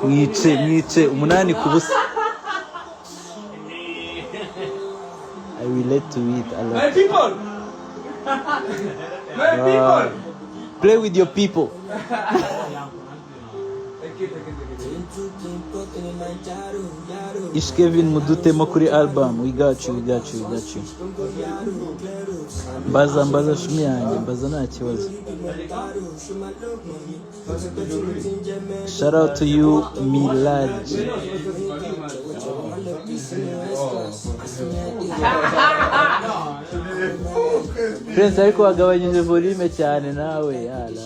mwice umunani ku busa. I relate to it a lot. My people. My people. Play with your people. Ish Kevin mudutemo kuri album. We got you. Mbaza shumi yanjye, mbaza nta kibazo. Shout out to you Milad. Prince ariko wagabanyije volume cyane nawe yala.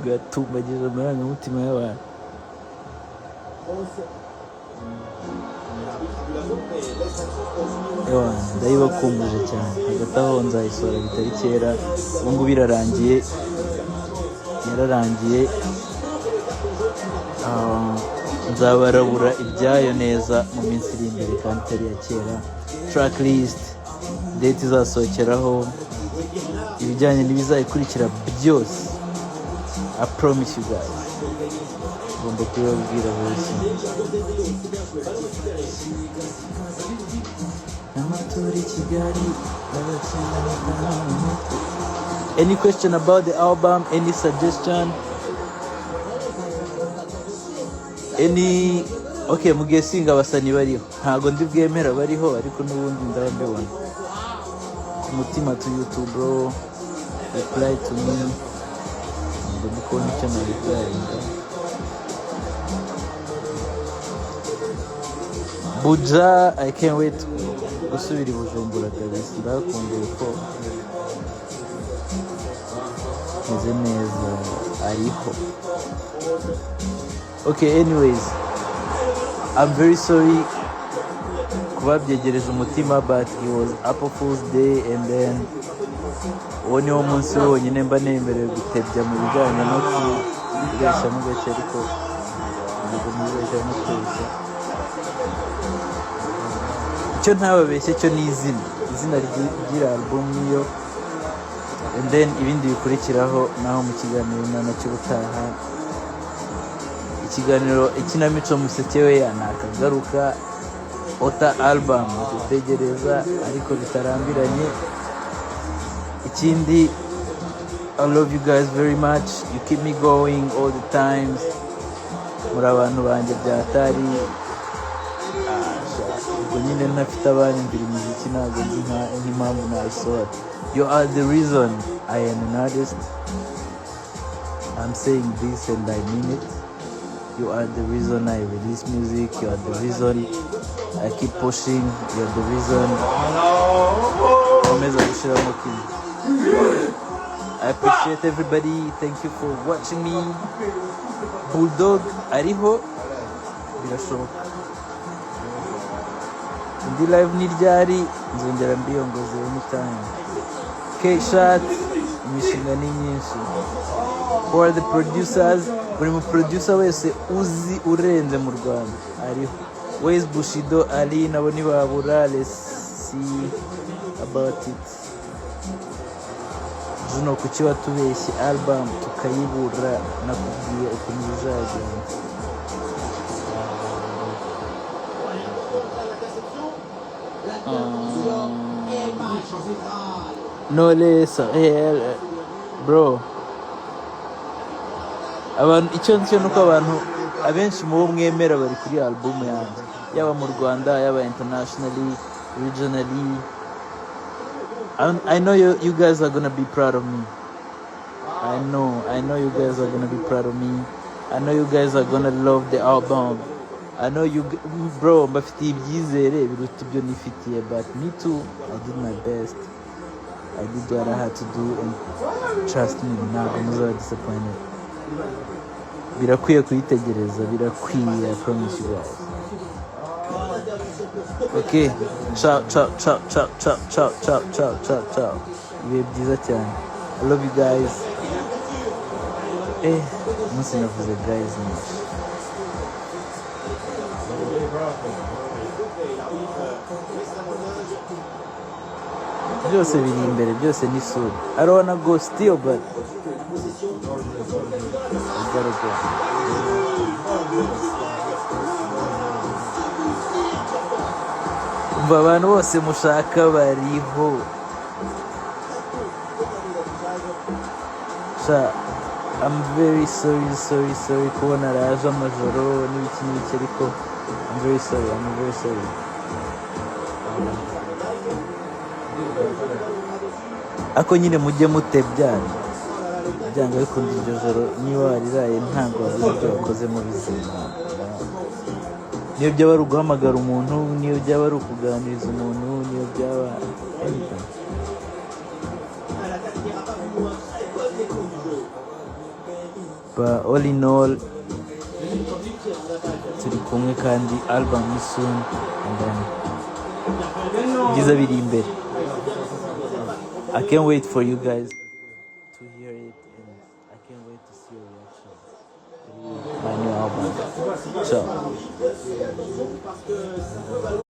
Gatumbagize amarangamutima y'abantu. Ndayibakumbuje cyane. Hagati aho nzayisora bitari kera. Ubu ngubu yararangiye. Nzabarabura ibyayo neza mu minsi iri imbere kandi itari ya kera. Track list, date izasohokeraho, ibijyanye n'ibizayikurikira byose. I promise you guys. Ngomba kubabwira bose. Any question about the album? Any suggestion? Okay, mugesinga abasani bariho. Ntago ndi bwemera bariho ariko n'ubundi ndabibona. Ku mutima to YouTube bro. Reply to me. Ndabikora icyo nabiplayinga. Buja, I can't wait gusubira i Bujumbura kabisa. Ndakumbuye ko meze neza ariho. Okay, anyways, I'm very sorry kubabyegereza umutima, but it was April Fool's Day and then uwo niwo munsi wonyine mba nemerewe gutebya mu bijyanye no kubeshya mu gake ariko ntabwo mubeshya no kubeshya. Icyo ntababeshye cyo ni izina ry'ira album niyo, and then ibindi bikurikiraho naho mu kiganiro nacyo ubutaha. Ikiganiro ikinamico musekewe yanakagaruka ota album dutegereza ariko bitarambiranye. Ikindi, I love you guys very much. You keep me going all the times. Muri abantu banjye byatari ubwo nyine ntafite abanyumvira imiziki ntabwo nzi nk'impamvu nayisohora. You are the reason I am an artist. I'm saying this and I mean it. You are the reason I release music. You are the reason I keep pushing. You are the reason I appreciate everybody. Thank you for watching me. Bulldog ariho birashoboka. Indi live ni ryari nzongera mbiyongoze anytime. K-Shot imishinga ni myinshi. For the producers, buri mu producer wese uzi urenze mu Rwanda ariho. Where's Bushido Ali nabo nibabura? Let's see about it. Juno kuki watubeshye album tukayibura nakubwiye ukuntu bizagenda. No less bro. Abantu icyo ncyo nuko abantu abenshi mu mwemera bari kuri album yanjye, yaba mu Rwanda yaba internationally, regionally. I know you guys are gonna be proud of me. I know you guys are gonna be proud of me. I know you guys are gonna love the album. I know you bro, mbafitiye ibyizere biruta ibyo nifitiye, but me too, I did my best. I did what I had to do, and trust me, ntabwo muzaba disappointed. Birakwiye kuyitegereza, birakwiye, I promise you guys. Okay, ciao. Ibihe byiza cyane. I love you guys. Umunsi navuze guys nyinshi. Byose biri imbere, byose ni soon. I don't wanna go still, but mugaragaro. Umva abantu bose mushaka bariho. I'm very sorry kubona raje amajoro n'ibiki ariko I'm very sorry. Ako nyine mujye mutebyana byanga bikunda iryo joro niba wariraye ntabwo wabuze ibyo wakoze mu buzima. Niyo byaba ari uguhamagara umuntu, niyo byaba ari ukuganiriza umuntu, niyo byaba anything. But all in all turi kumwe kandi album is soon and then byiza biri imbere. I can't wait for you guys to hear it and I can't wait to see your reaction to my new album. Ciao.